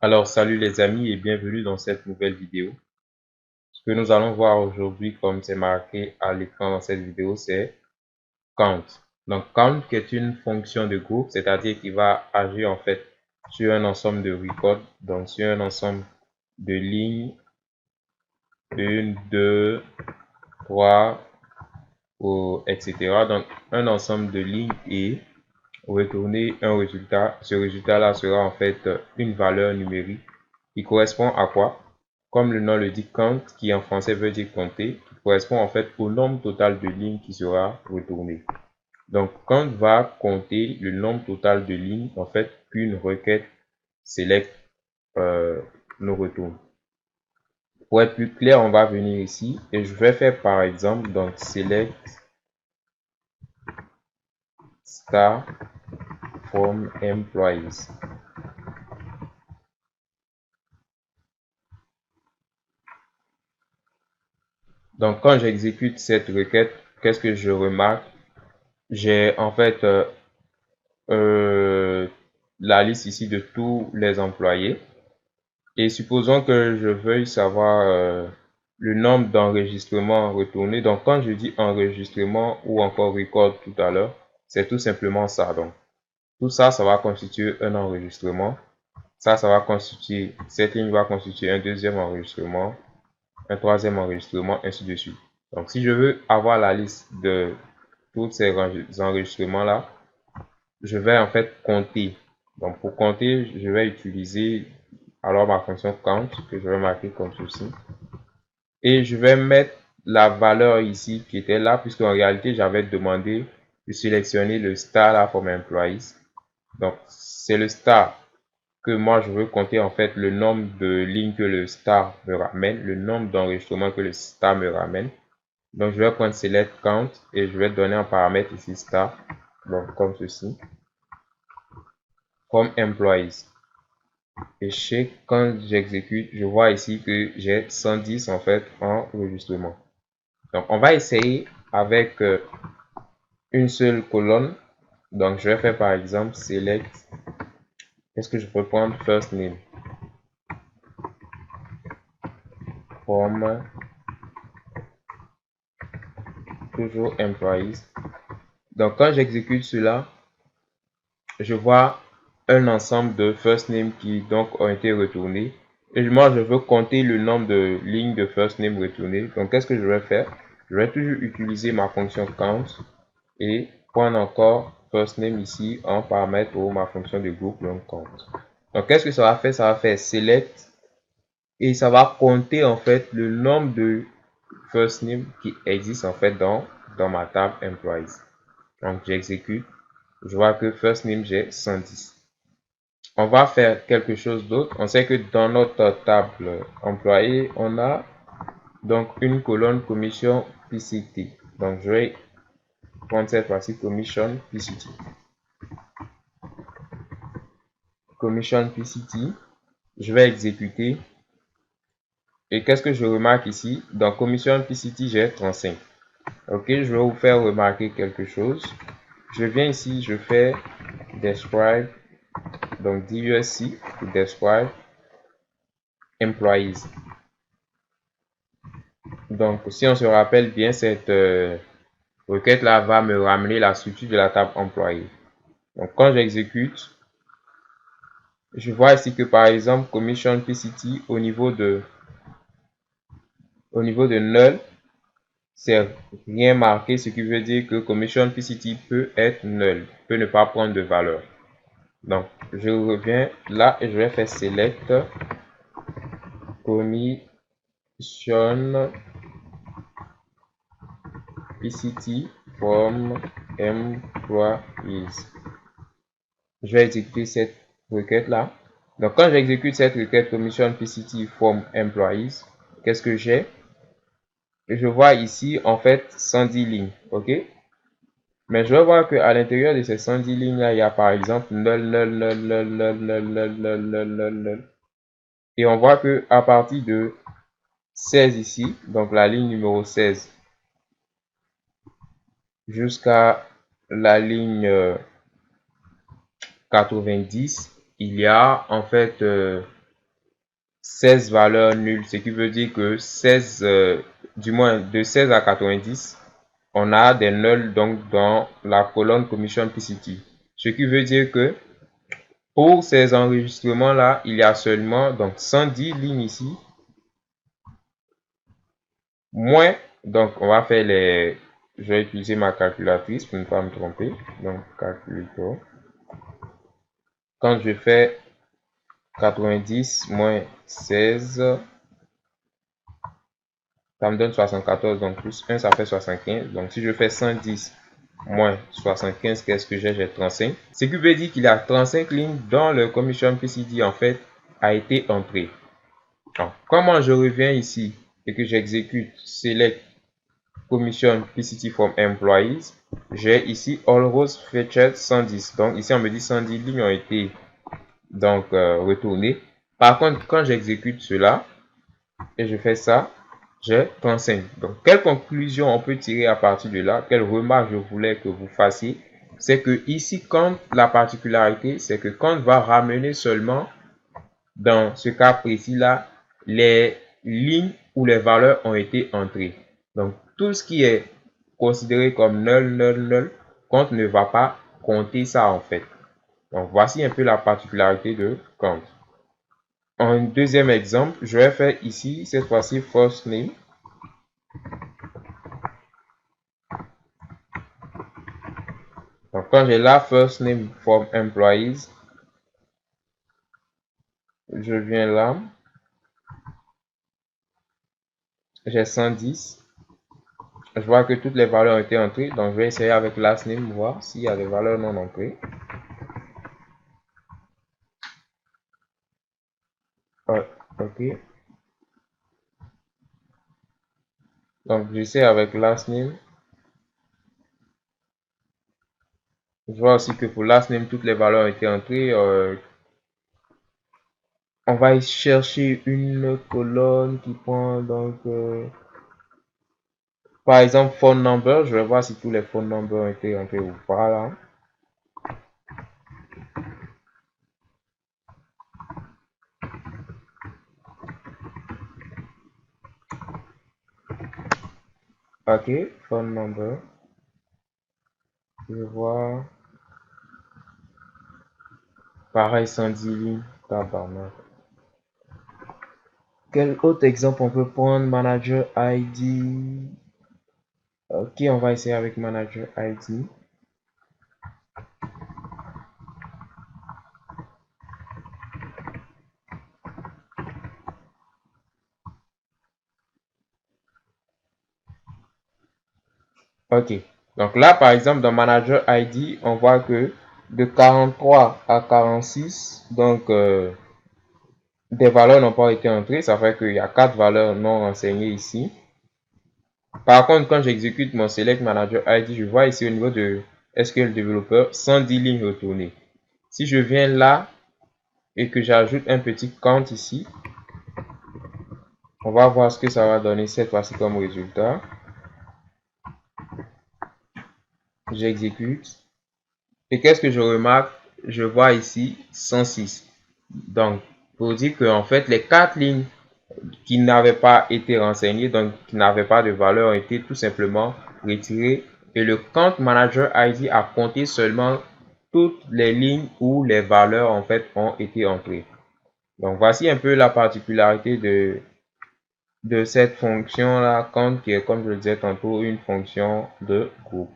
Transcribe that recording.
Alors, salut les amis et bienvenue dans cette nouvelle vidéo. Ce que nous allons voir aujourd'hui, comme c'est marqué à l'écran dans cette vidéo, c'est count. Donc, count qui est une fonction de groupe, c'est-à-dire qui va agir en fait sur un ensemble de records, donc sur un ensemble de lignes, 1, 2, 3, etc. Donc, un ensemble de lignes et retourner un résultat. Ce résultat-là sera en fait une valeur numérique qui correspond à quoi? Comme le nom le dit, count, qui en français veut dire compter, qui correspond en fait au nombre total de lignes qui sera retourné. Donc, count va compter le nombre total de lignes en fait qu'une requête select nous retourne. Pour être plus clair, on va venir ici et je vais faire par exemple donc select star from employees. Donc, quand j'exécute cette requête, qu'est-ce que je remarque? J'ai en fait la liste ici de tous les employés. Et supposons que je veuille savoir le nombre d'enregistrements retournés. Donc, quand je dis enregistrement ou encore record tout à l'heure, c'est tout simplement ça. Donc, tout ça, ça va constituer un enregistrement. Ça va constituer, cette ligne va constituer un deuxième enregistrement, un troisième enregistrement, ainsi de suite. Donc, si je veux avoir la liste de tous ces enregistrements-là, je vais en fait compter. Donc, pour compter, je vais utiliser alors ma fonction count que je vais marquer comme ceci. Et je vais mettre la valeur ici qui était là, puisque en réalité, j'avais demandé de sélectionner le star là pour mes employees. Donc, c'est le star que moi je veux compter en fait le nombre de lignes que le star me ramène, le nombre d'enregistrements que le star me ramène. Donc je vais prendre select count et je vais donner un paramètre ici star, donc comme ceci, comme employees. Et quand j'exécute, je vois ici que j'ai 110 en fait en enregistrement. Donc on va essayer avec une seule colonne. Donc je vais faire par exemple select. Est-ce que je peux prendre first name from toujours employees. Donc quand j'exécute cela, je vois un ensemble de first name qui donc ont été retournés. Et moi, je veux compter le nombre de lignes de first name retournées. Donc, qu'est-ce que je vais faire? Je vais toujours utiliser ma fonction count et prendre encore first name ici en paramètre pour ma fonction de groupe donc count. Donc, qu'est-ce que ça va faire? Ça va faire select et ça va compter en fait le nombre de first name qui existe en fait dans ma table employees. Donc, j'exécute. Je vois que first name, j'ai 110. On va faire quelque chose d'autre. On sait que dans notre table employé, on a donc une colonne commission PCT. Donc, je vais prendre cette fois-ci commission PCT. Commission PCT. Je vais exécuter. Et qu'est-ce que je remarque ici? Dans commission PCT, j'ai 35. Ok, je vais vous faire remarquer quelque chose. Je viens ici, je fais describe, donc DUSC, describe employees. Donc, si on se rappelle bien, cette requête là va me ramener la structure de la table employée. Donc, quand j'exécute, je vois ici que par exemple, commission PCT au niveau de null, c'est rien marqué, ce qui veut dire que commission PCT peut être null, peut ne pas prendre de valeur. Donc, je reviens là et je vais faire select commission PCT from employees. Je vais exécuter cette requête là. Donc, quand j'exécute cette requête commission PCT from employees, qu'est-ce que j'ai? Je vois ici en fait 110 lignes. Ok? Mais je vais voir qu'à l'intérieur de ces 110 lignes là, il y a par exemple null, null, null, null, null, null, null, null, null, null, null. Et on voit que à partir de 16 ici, donc la ligne numéro 16, jusqu'à la ligne 90, il y a en fait 16 valeurs nulles, ce qui veut dire que 16, du moins de 16 à 90, on a des nulls donc dans la colonne Commission PCT. Ce qui veut dire que pour ces enregistrements-là, il y a seulement donc 110 lignes ici, moins, donc on va faire les, je vais utiliser ma calculatrice pour ne pas me tromper, donc calculator. Quand je fais 90 moins 16, ça me donne 74, donc plus 1, ça fait 75. Donc si je fais 110 moins 75, qu'est-ce que j'ai? J'ai 35. Ce qui veut dire qu'il y a 35 lignes dont le commission PCD en fait a été entré. Donc, comment je reviens ici et que j'exécute select commission PCT from employees, j'ai ici all rows featured 110. Donc ici on me dit 110 lignes ont été donc retournées. Par contre, quand j'exécute cela et je fais ça, j'ai 35. Donc, quelle conclusion on peut tirer à partir de là? Quelle remarque je voulais que vous fassiez? C'est que ici, quand la particularité, c'est que quand on va ramener seulement, dans ce cas précis-là, les lignes ou les valeurs ont été entrées. Donc, tout ce qui est considéré comme null, compte ne va pas compter ça en fait. Donc, voici un peu la particularité de compte. Un deuxième exemple, je vais faire ici, cette fois-ci, first name. Donc, quand j'ai la first name from employees, je viens là, j'ai 110. Je vois que toutes les valeurs ont été entrées, donc je vais essayer avec last name, voir s'il y a des valeurs non entrées. Ok. Donc, j'essaie avec last name. Je vois aussi que pour last name, toutes les valeurs ont été entrées. On va chercher une colonne qui prend donc par exemple phone number. Je vais voir si tous les phone numbers ont été entrés ou pas là. Ok, phone number. Je vois. Pareil, 110 lignes. Tabarnak. Quel autre exemple on peut prendre? Manager ID. Ok, on va essayer avec Manager ID. Ok. Donc là, par exemple, dans Manager ID, on voit que de 43 à 46, donc des valeurs n'ont pas été entrées. Ça fait qu'il y a 4 valeurs non renseignées ici. Par contre, quand j'exécute mon Select Manager ID, je vois ici au niveau de SQL Developer 110 lignes retournées. Si je viens là et que j'ajoute un petit count ici, on va voir ce que ça va donner cette fois-ci comme résultat. J'exécute. Et qu'est-ce que je remarque? Je vois ici 106. Donc, pour dire que en fait, les 4 lignes qui n'avaient pas été renseignées, donc qui n'avaient pas de valeur, ont été tout simplement retirées. Et le count manager ID a compté seulement toutes les lignes où les valeurs en fait ont été entrées. Donc, voici un peu la particularité de cette fonction là, count qui est, comme je le disais tantôt, une fonction de groupe.